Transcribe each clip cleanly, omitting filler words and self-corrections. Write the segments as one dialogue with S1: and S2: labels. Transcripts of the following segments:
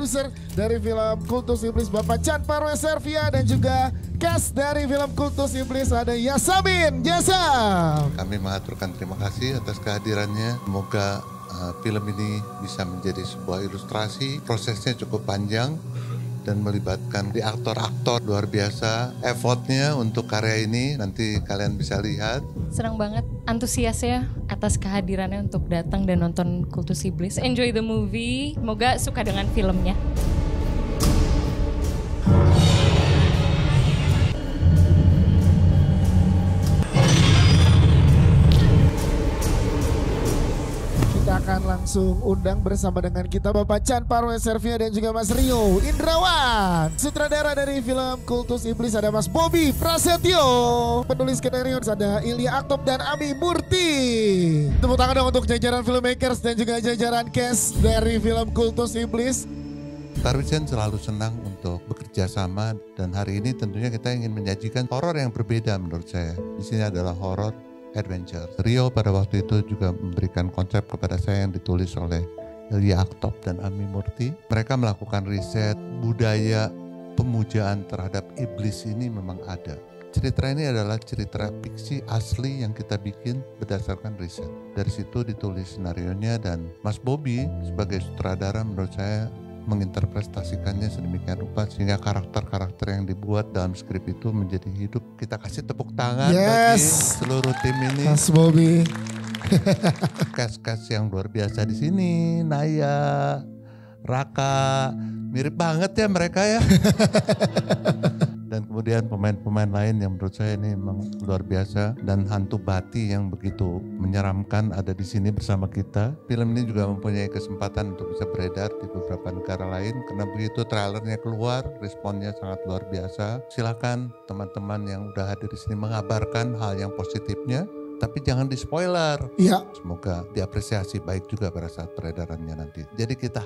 S1: produser dari film Kultus Iblis Bapak Chan Parwes Servia dan juga cast dari film Kultus Iblis ada Yasamin Jasam.
S2: Kami mengaturkan terima kasih atas kehadirannya. Semoga film ini bisa menjadi sebuah ilustrasi. Prosesnya cukup panjang dan melibatkan di aktor-aktor luar biasa. Effortnya untuk karya ini nanti kalian bisa lihat.
S3: Senang banget antusiasnya atas kehadirannya untuk datang dan nonton Kultus Iblis. Enjoy the movie, semoga suka dengan filmnya.
S1: Akan langsung undang bersama dengan kita Bapak Chan Parwes Servia dan juga Mas Rio Indrawan. Sutradara dari film Kultus Iblis ada Mas Bobby Prasetyo. Penulis skenario ada Ilya Aktop dan Ami Murti. Tepuk tangan dong untuk jajaran filmmakers dan juga jajaran cast dari film Kultus Iblis.
S2: Tarwijan selalu senang untuk bekerja sama dan hari ini tentunya kita ingin menyajikan horor yang berbeda menurut saya. Di sini adalah horor adventure. Rio pada waktu itu juga memberikan konsep kepada saya yang ditulis oleh Ilya Aktop dan Ami Murti. Mereka melakukan riset budaya pemujaan terhadap iblis ini memang ada. Cerita ini adalah cerita fiksi asli yang kita bikin berdasarkan riset. Dari situ ditulis senarionya dan Mas Bobby sebagai sutradara menurut saya menginterpretasikannya sedemikian rupa sehingga karakter-karakter yang dibuat dalam skrip itu menjadi hidup. Kita kasih tepuk tangan bagi seluruh tim ini.
S1: Mas Bobby.
S2: Cast-cast yang luar biasa di sini, Naya, Raka, mirip banget ya mereka ya. Dan kemudian pemain-pemain lain yang menurut saya ini memang luar biasa dan hantu Bati yang begitu menyeramkan ada di sini bersama kita. Film ini juga mempunyai kesempatan untuk bisa beredar di beberapa negara lain karena begitu trailernya keluar, responnya sangat luar biasa. Silakan teman-teman yang udah hadir di sini mengabarkan hal yang positifnya. Tapi jangan di-spoiler.
S1: Iya.
S2: Semoga diapresiasi baik juga pada saat peredarannya nanti. Jadi kita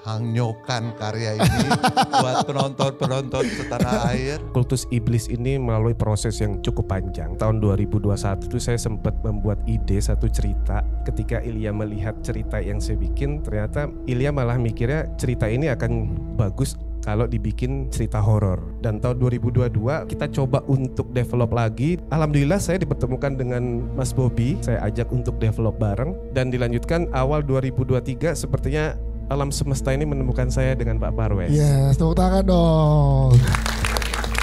S2: hangyokan karya ini buat penonton-penonton setanah air.
S4: Kultus Iblis ini melalui proses yang cukup panjang. Tahun 2021 itu saya sempat membuat ide satu cerita. Ketika Ilya melihat cerita yang saya bikin, ternyata Ilya malah mikirnya cerita ini akan bagus kalau dibikin cerita horor. Dan tahun 2022 kita coba untuk develop lagi. Alhamdulillah saya dipertemukan dengan Mas Bobby. Saya ajak untuk develop bareng dan dilanjutkan awal 2023 sepertinya alam semesta ini menemukan saya dengan Pak Parwes.
S1: Yes, tepuk tangan dong.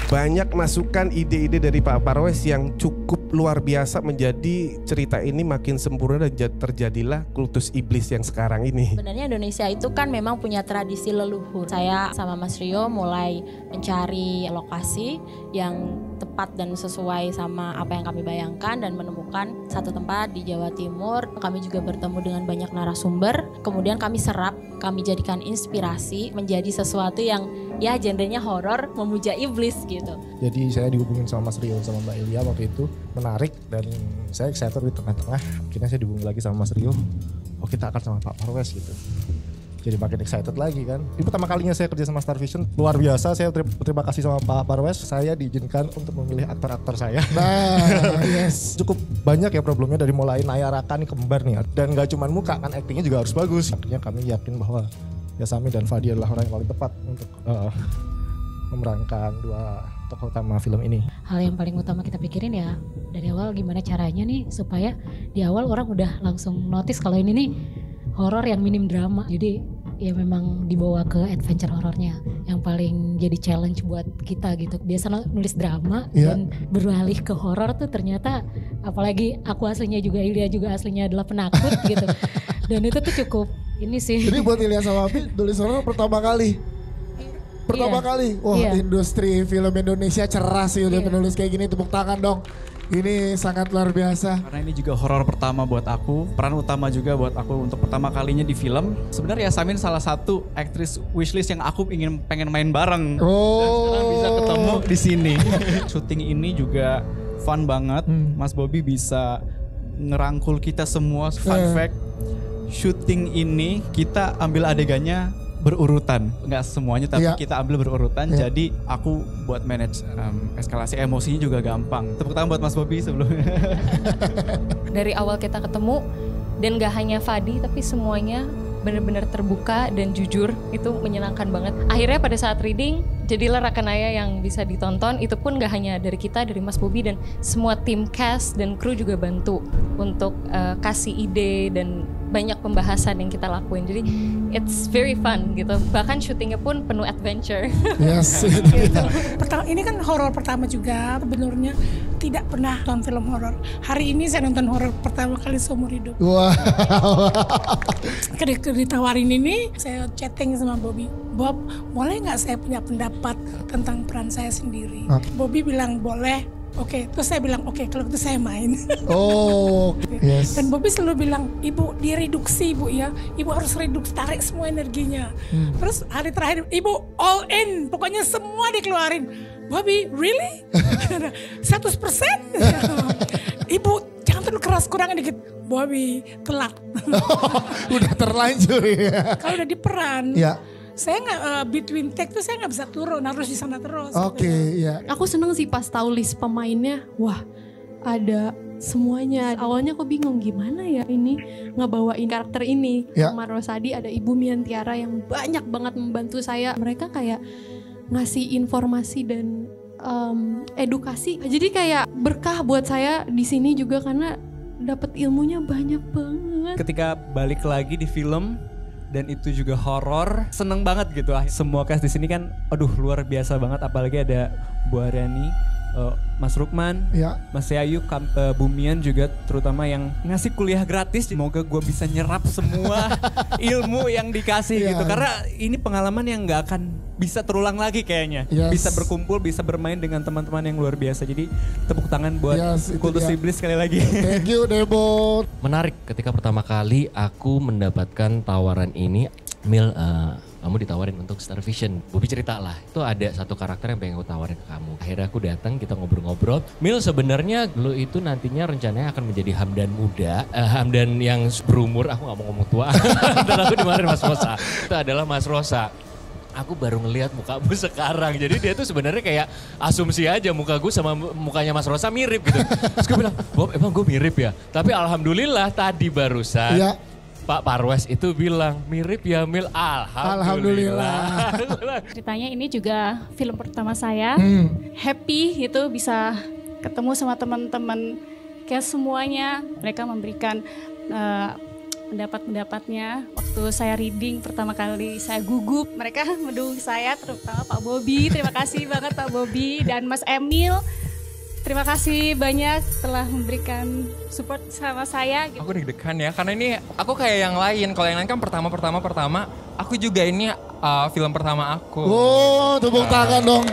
S4: Banyak masukan ide-ide dari Pak Parwes yang cukup luar biasa menjadi cerita ini makin sempurna dan terjadilah Kultus Iblis yang sekarang ini.
S5: Sebenarnya Indonesia itu kan memang punya tradisi leluhur. Saya sama Mas Rio mulai mencari lokasi yang tepat dan sesuai sama apa yang kami bayangkan dan menemukan satu tempat di Jawa Timur. Kami juga bertemu dengan banyak narasumber, kemudian kami serap, kami jadikan inspirasi menjadi sesuatu yang ya genrenya horor memuja iblis gitu.
S6: Jadi saya dihubungin sama Mas Rio sama Mbak Ilya waktu itu, menarik dan saya excited di tengah-tengah. Akhirnya saya dihubungi lagi sama Mas Rio, oh kita akan sama Pak Parwes gitu. Jadi makin excited lagi kan. Ini pertama kalinya saya kerja sama Star Vision. Luar biasa, saya terima kasih sama Pak Parwes. Saya diizinkan untuk memilih aktor-aktor saya.
S1: Nah, yes.
S6: Cukup banyak ya problemnya dari mulai Naya Raka nih kembar nih. Dan gak cuma muka kan, actingnya juga harus bagus. Akhirnya kami yakin bahwa Yasami dan Fadi adalah orang yang paling tepat untuk memerankan dua tokoh utama film ini.
S7: Hal yang paling utama kita pikirin ya dari awal gimana caranya nih supaya di awal orang udah langsung notice kalau ini nih horor yang minim drama. Jadi ya memang dibawa ke adventure horornya yang paling jadi challenge buat kita gitu. Biasa nulis drama dan beralih ke horor tuh ternyata apalagi aku aslinya juga Ilya juga aslinya adalah penakut gitu. Dan itu tuh cukup ini sih.
S1: Jadi buat Ilya sama Abi nulis horor pertama kali. Wah industri film Indonesia cerah sih udah penulis kayak gini, tepuk tangan dong. Ini sangat luar biasa.
S8: Karena ini juga horor pertama buat aku, peran utama juga buat aku untuk pertama kalinya di film. Sebenarnya Yasamin salah satu aktris wishlist yang aku pengen main bareng. Dan sekarang bisa ketemu di sini. Syuting ini juga fun banget. Mas Bobby bisa ngerangkul kita semua. Fun fact, syuting ini kita ambil adegannya berurutan, nggak semuanya tapi kita ambil berurutan. Jadi aku buat manage eskalasi emosinya juga gampang. Tepuk tangan buat Mas Bobby sebelumnya.
S3: Dari awal kita ketemu dan gak hanya Fadi tapi semuanya benar-benar terbuka dan jujur, itu menyenangkan banget. Akhirnya pada saat reading jadilah Rakanaya yang bisa ditonton. Itu pun gak hanya dari kita, dari Mas Bobby dan semua tim cast dan kru juga bantu untuk kasih ide dan banyak pembahasan yang kita lakuin. Jadi it's very fun gitu. Bahkan syutingnya pun penuh adventure.
S1: Yes.
S9: Gitu. Ini kan horor pertama juga. Sebenarnya tidak pernah nonton film horor. Hari ini saya nonton horor pertama kali seumur hidup.
S1: Wow.
S9: Ketika ditawarin ini, saya chatting sama Bobby. Bob, boleh nggak saya punya pendapat tentang peran saya sendiri? Bobby bilang boleh. Oke, terus saya bilang oke, kalau itu saya main.
S1: Oh, yes.
S9: Dan Bobby selalu bilang, ibu direduksi ibu ya, ibu harus reduksi, tarik semua energinya. Terus hari terakhir, ibu all in, pokoknya semua dikeluarin. Bobby, really? 100%? Ibu jangan terlalu keras, kurangin dikit. Bobby, telat.
S1: Udah terlanjur ya.
S9: Kalau udah di peran.
S1: Ya.
S9: Saya nggak between take tuh saya nggak bisa turun, harus di sana terus.
S1: Oke, ya.
S10: Aku seneng sih pas tahu list pemainnya, wah ada semuanya. Awalnya aku bingung gimana ya ini ngebawain karakter ini.
S1: Ya.
S10: Sama Rosadi ada Ibu Miantiara yang banyak banget membantu saya. Mereka kayak ngasih informasi dan edukasi. Jadi kayak berkah buat saya di sini juga karena dapat ilmunya banyak banget.
S8: Ketika balik lagi di film dan itu juga horor, seneng banget gitu. Semua cast di sini kan, aduh luar biasa banget. Apalagi ada Bu Aryani, Mas Rukman,
S1: ya.
S8: Mas Yayu, Bumian juga terutama yang ngasih kuliah gratis. Semoga gue bisa nyerap semua ilmu yang dikasih gitu. Karena ini pengalaman yang gak akan bisa terulang lagi kayaknya.
S1: Yes.
S8: Bisa berkumpul, bisa bermain dengan teman-teman yang luar biasa. Jadi tepuk tangan buat Kultus Iblis sekali lagi.
S1: Thank you Debo.
S11: Menarik ketika pertama kali aku mendapatkan tawaran ini. Mil, kamu ditawarin untuk Star Vision. Bobby cerita lah, itu ada satu karakter yang pengen aku tawarin ke kamu. Akhirnya aku datang, kita ngobrol-ngobrol. Mil, sebenarnya lu itu nantinya rencananya akan menjadi Hamdan muda. Hamdan yang berumur, aku gak mau ngomong tua. Dan aku dimarahin Mas Rosa. Itu adalah Mas Rosa. Aku baru ngelihat mukamu sekarang. Jadi dia tuh sebenarnya kayak asumsi aja muka gue sama mukanya Mas Rosa mirip gitu. Terus gue bilang, Bob emang gue mirip ya? Tapi alhamdulillah tadi barusan. Ya. Pak Parwes itu bilang mirip ya Mil, alhamdulillah.
S12: Ceritanya ini juga film pertama saya. Happy itu bisa ketemu sama teman-teman kayak semuanya. Mereka memberikan pendapat-pendapatnya. Waktu saya reading pertama kali saya gugup. Mereka mendukung saya, terutama Pak Bobby. Terima kasih banget Pak Bobby dan Mas Emil. Terima kasih banyak telah memberikan support sama saya.
S13: Aku deg-degan ya, karena ini aku kayak yang lain. Kalau yang lain kan pertama. Aku juga ini film pertama aku.
S1: Oh, tepuk tangan dong.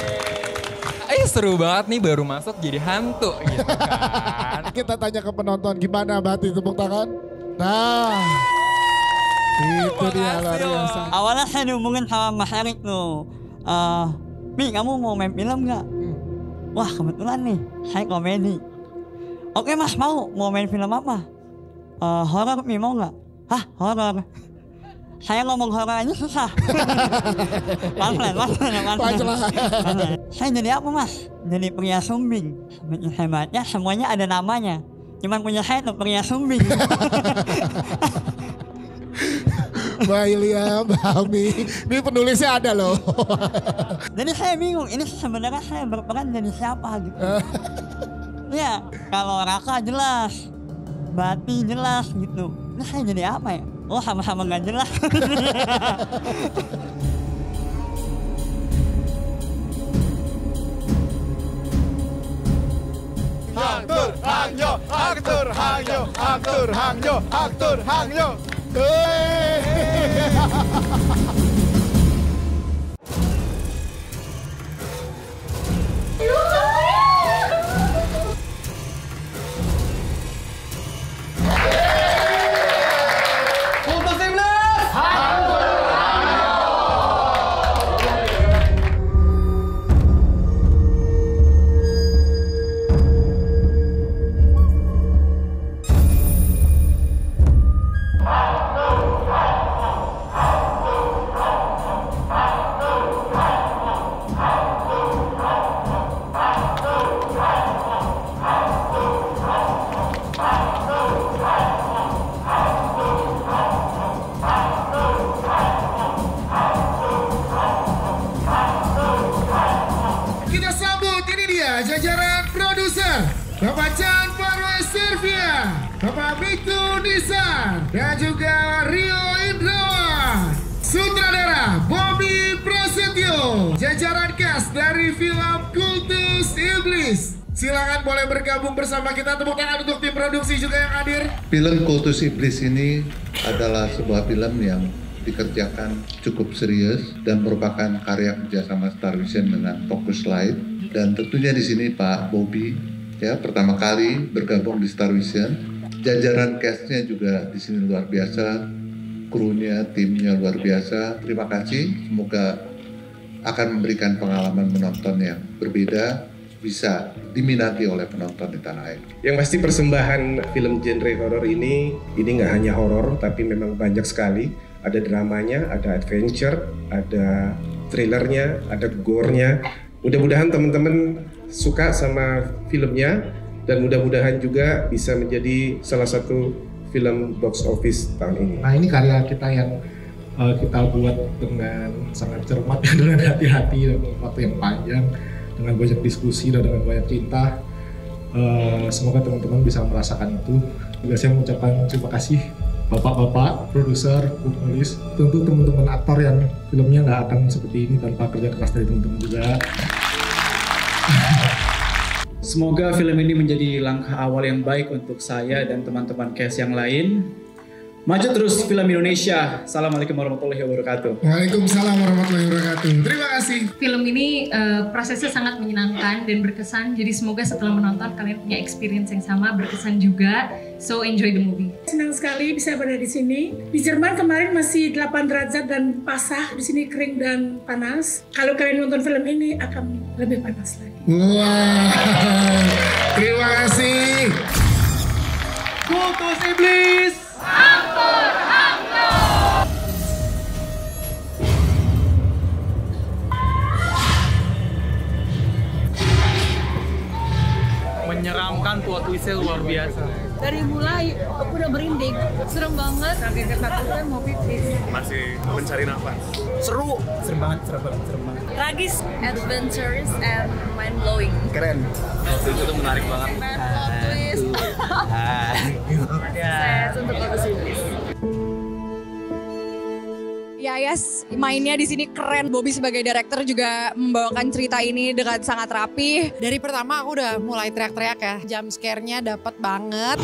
S13: Seru banget nih, baru masuk jadi hantu gitu kan.
S1: Kita tanya ke penonton, gimana Bati tepuk tangan? Nah, itu dia luar biasa.
S14: Awalnya saya dihubungin sama Mas Erik tuh. Mi, kamu mau main film gak? Wah kebetulan nih, saya komedi. Oke Mas, mau main film apa? Horor, Mi mau gak? Hah, horor? Saya ngomong horor aja susah. Pelan-pelan. Saya jadi apa Mas? Jadi pria sumbing. Hebatnya semuanya ada namanya. Cuman punya saya tuh pria sumbing.
S1: Mbak Ilya, Mbak Ami, ini penulisnya ada loh.
S14: Jadi saya bingung, ini sebenarnya saya berperan jadi siapa gitu. Ya, kalau Raka jelas, Bati jelas gitu. Ini saya jadi apa ya? Oh sama-sama gak jelas.
S15: Aktor Hangyo.
S1: Bapak Miku Nissan, dan juga Rio Indrawan. Sutradara Bobby Prasetyo, jajaran cast dari film Kultus Iblis. Silakan boleh bergabung bersama kita, tepuk tangan untuk tim produksi juga yang hadir.
S2: Film Kultus Iblis ini adalah sebuah film yang dikerjakan cukup serius dan merupakan karya kerjasama Starvision dengan Focuslight. Dan tentunya di sini Pak Bobby ya pertama kali bergabung di Starvision. Jajaran castnya juga di sini luar biasa, krunya, timnya luar biasa. Terima kasih. Semoga akan memberikan pengalaman menonton yang berbeda, bisa diminati oleh penonton di tanah air.
S4: Yang pasti persembahan film genre horor ini nggak hanya horor, tapi memang banyak sekali. Ada dramanya, ada adventure, ada thrillernya, ada gore-nya. Mudah-mudahan teman-teman suka sama filmnya dan mudah-mudahan juga bisa menjadi salah satu film box office tahun ini.
S6: Nah, ini karya kita yang kita buat dengan sangat cermat, dengan hati-hati, dengan waktu yang panjang, dengan banyak diskusi dan dengan banyak cinta. Semoga teman-teman bisa merasakan itu. Juga saya mengucapkan terima kasih bapak-bapak, produser, penulis, tentu teman-teman aktor yang filmnya nggak akan seperti ini tanpa kerja keras dari teman-teman juga.
S8: Semoga film ini menjadi langkah awal yang baik untuk saya dan teman-teman cast yang lain. Maju terus film Indonesia. Assalamualaikum warahmatullahi wabarakatuh.
S1: Waalaikumsalam warahmatullahi wabarakatuh. Terima kasih.
S3: Film ini prosesnya sangat menyenangkan dan berkesan. Jadi semoga setelah menonton kalian punya experience yang sama, berkesan juga. So enjoy the movie.
S9: Senang sekali bisa berada di sini. Di Jerman kemarin masih 8 derajat dan basah. Di sini kering dan panas. Kalau kalian nonton film ini akan lebih panas lagi.
S1: Wow. Terima kasih.
S8: Kultus Iblis.
S15: Ampun, ampun.
S16: Menyeramkan, plot twistnya luar biasa.
S17: Dari mulai aku udah merinding, serem banget. Saking ketakutan mau pipis.
S16: Masih mencari nafas.
S8: Seru, serem banget.
S17: Tragis, adventurous, and mind blowing.
S16: Keren. Itu tuh menarik banget.
S17: Plot twist. Saya untuk Kultus Iblis.
S18: Ya yes, mainnya di sini keren. Bobby sebagai director juga membawakan cerita ini dengan sangat rapi.
S19: Dari pertama aku udah mulai teriak-teriak ya. Jump scare-nya dapet banget.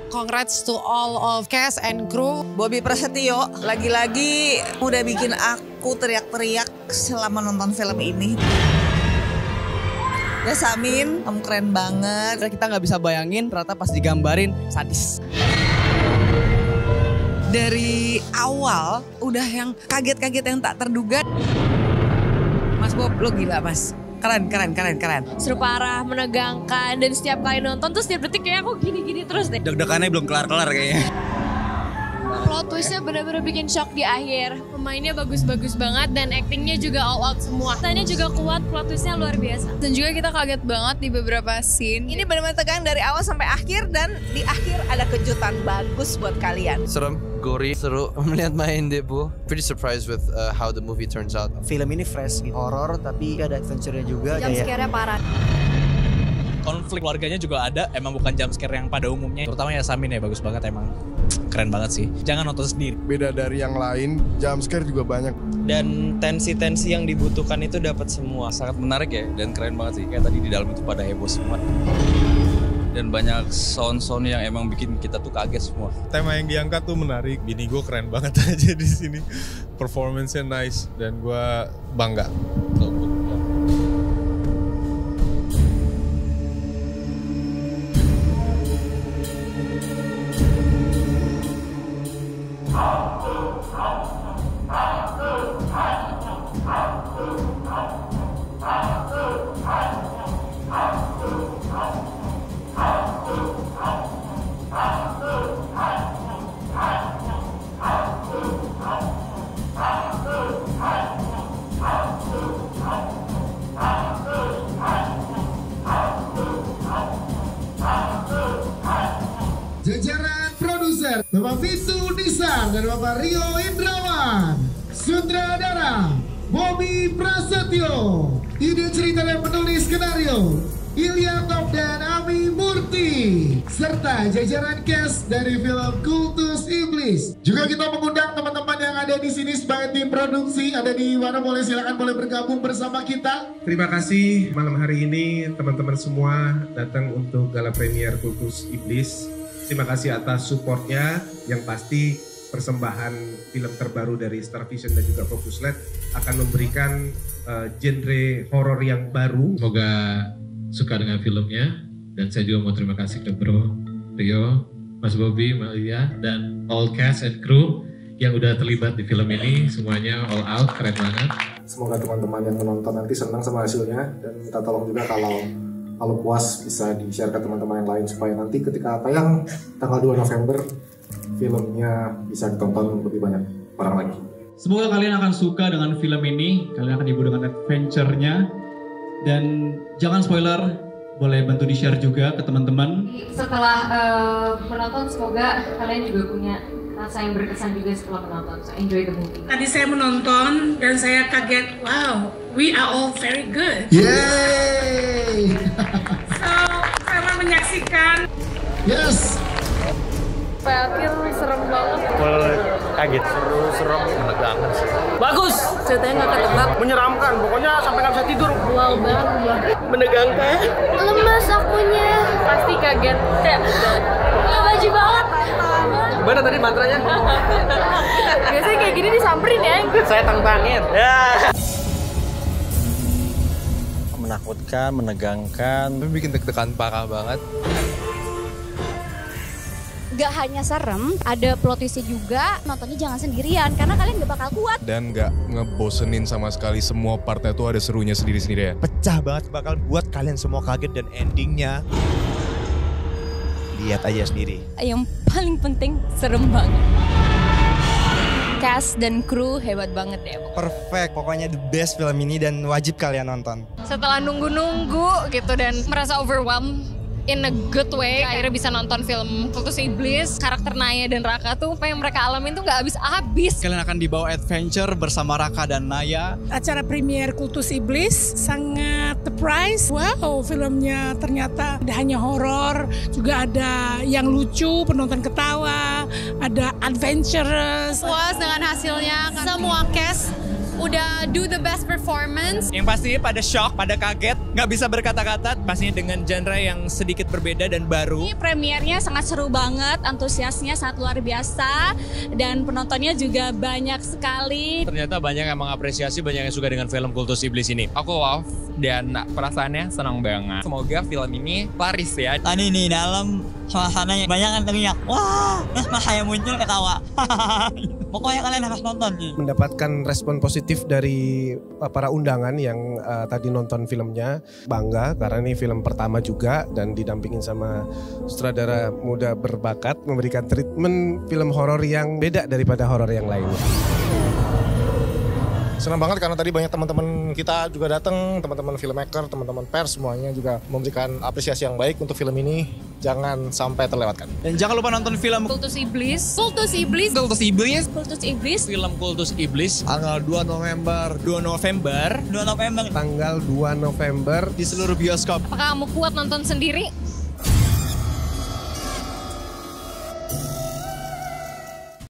S19: Congrats to all of cast and crew.
S20: Bobby Prasetyo lagi-lagi udah bikin aku teriak-teriak selama nonton film ini. Ya Samin, kamu keren banget.
S8: Kita nggak bisa bayangin ternyata pas digambarin sadis.
S20: Dari awal udah yang kaget-kaget yang tak terduga. Mas Bob, lo gila mas. Keren.
S5: Seru parah, menegangkan, dan setiap kali nonton tuh setiap detik kayak aku gini-gini terus deh.
S8: Deg-degannya belum kelar-kelar kayaknya.
S5: Plot twistnya benar-benar bikin shock di akhir. Pemainnya bagus-bagus banget dan actingnya juga all out semua. Ceritanya juga kuat, plot twistnya luar biasa.
S18: Dan juga kita kaget banget di beberapa scene.
S20: Ini benar-benar tegang dari awal sampai akhir dan di akhir ada kejutan bagus buat kalian.
S16: Serem, gory, seru. Melihat main Debu, pretty surprised with how the movie turns out.
S8: Film ini fresh, horror tapi ada adventure-nya juga.
S5: Jump scare-nya parah.
S8: Konflik keluarganya juga ada, emang bukan jump scare yang pada umumnya. Terutama ya Samin ya, bagus banget emang. Keren banget sih, jangan nonton sendiri.
S21: Beda dari yang lain, jump scare juga banyak.
S16: Dan tensi-tensi yang dibutuhkan itu dapat semua. Sangat menarik ya, dan keren banget sih. Kayak tadi di dalam itu pada heboh semua. Dan banyak sound-sound yang emang bikin kita tuh kaget semua.
S22: Tema yang diangkat tuh menarik. Bini gue keren banget aja di sini. Performance-nya nice dan gue bangga.
S1: Jajaran produser Bapak Miku Nissan dan Bapak Rio Indrawan. Sutradara Bobby Prasetyo. Ide cerita dan penulis skenario Ilya Top dan Ami Murti. serta jajaran cast dari film Kultus Iblis. Juga kita mengundang teman-teman yang ada di sini sebagai tim produksi. Ada di mana, silakan boleh bergabung bersama kita.
S4: Terima kasih malam hari ini teman-teman semua datang untuk gala premier Kultus Iblis. Terima kasih atas supportnya, yang pasti persembahan film terbaru dari Starvision dan juga Focuslet akan memberikan genre horor yang baru.
S7: Semoga suka dengan filmnya, dan saya juga mau terima kasih ke Bro Rio, Mas Bobby, Malia, dan all cast and crew yang udah terlibat di film ini. Semuanya all out, keren banget.
S6: Semoga teman-teman yang menonton nanti senang sama hasilnya, dan minta tolong juga kalau puas bisa di-share ke teman-teman yang lain supaya nanti ketika tayang tanggal 2 November filmnya bisa ditonton lebih banyak orang lagi.
S8: Semoga kalian akan suka dengan film ini, kalian akan hibur dengan adventure-nya. Dan jangan spoiler, boleh bantu di-share juga ke teman-teman.
S3: Setelah menonton, semoga kalian juga punya rasa yang berkesan juga setelah menonton. So enjoy the movie.
S9: Tadi saya menonton dan saya kaget, wow, we are all very good.
S1: Yeay!
S9: So, selamat menyaksikan.
S1: Yes!
S17: Film serem banget.
S10: Kaget, seru, serem, menegangkan sih.
S17: Bagus, ceritanya nggak ketebak.
S10: Menyeramkan, pokoknya sampai nggak bisa tidur.
S17: Wow banget.
S10: Menegangkan.
S17: Lemes akunya. Pasti kaget. Kayak, wajib banget.
S10: Gimana tadi mantranya?
S17: Biasanya kayak gini disamperin ya.
S10: Saya tantangin. Ya.
S16: Menakutkan, menegangkan.
S22: Tapi bikin deg-degan parah banget.
S18: Gak hanya serem, ada plot twist juga. Nontonnya jangan sendirian karena kalian gak bakal kuat.
S22: Dan gak ngebosenin sama sekali, semua partnya tuh ada serunya sendiri-sendiri ya.
S10: Pecah banget, bakal buat kalian semua kaget, dan endingnya lihat aja sendiri.
S5: Yang paling penting serem banget. Cast dan kru hebat banget ya.
S10: Perfect, pokoknya the best film ini dan wajib kalian nonton.
S3: Setelah nunggu-nunggu gitu dan merasa overwhelmed in a good way, akhirnya bisa nonton film Kultus Iblis. Karakter Naya dan Raka tuh apa yang mereka alamin tuh gak habis-habis.
S8: Kalian akan dibawa adventure bersama Raka dan Naya.
S9: Acara premier Kultus Iblis sangat surprise. Wow, filmnya ternyata tidak hanya horor, juga ada yang lucu, penonton ketawa, ada adventurous.
S18: Puas dengan hasilnya, semua cast udah do the best performance.
S13: Yang pasti pada shock, pada kaget, nggak bisa berkata-kata. Pastinya dengan genre yang sedikit berbeda dan baru.
S18: Ini premiernya sangat seru banget, antusiasnya sangat luar biasa, dan penontonnya juga banyak sekali.
S13: Ternyata banyak yang mengapresiasi, banyak yang suka dengan film Kultus Iblis ini. Aku love dan perasaannya senang banget. Semoga film ini laris ya.
S14: Tadi di dalam suasananya banyak yang teriak, wah, terus pas saya muncul ketawa. Pokoknya kalian harus nonton nih.
S4: Mendapatkan respon positif dari para undangan yang tadi nonton filmnya. Bangga karena ini film pertama juga dan didampingin sama sutradara muda berbakat, memberikan treatment film horor yang beda daripada horor yang lainnya.
S6: Senang banget karena tadi banyak teman-teman kita juga datang, teman-teman filmmaker, teman-teman pers, semuanya juga memberikan apresiasi yang baik untuk film ini. Jangan sampai terlewatkan.
S8: Dan jangan lupa nonton film
S3: Kultus Iblis.
S18: Kultus Iblis.
S13: Kultus Iblis.
S18: Kultus Iblis.
S13: Film Kultus Iblis.
S22: Tanggal 2 November.
S13: 2 November.
S8: Tanggal 2
S4: November
S8: di seluruh bioskop.
S3: Apakah kamu kuat nonton sendiri?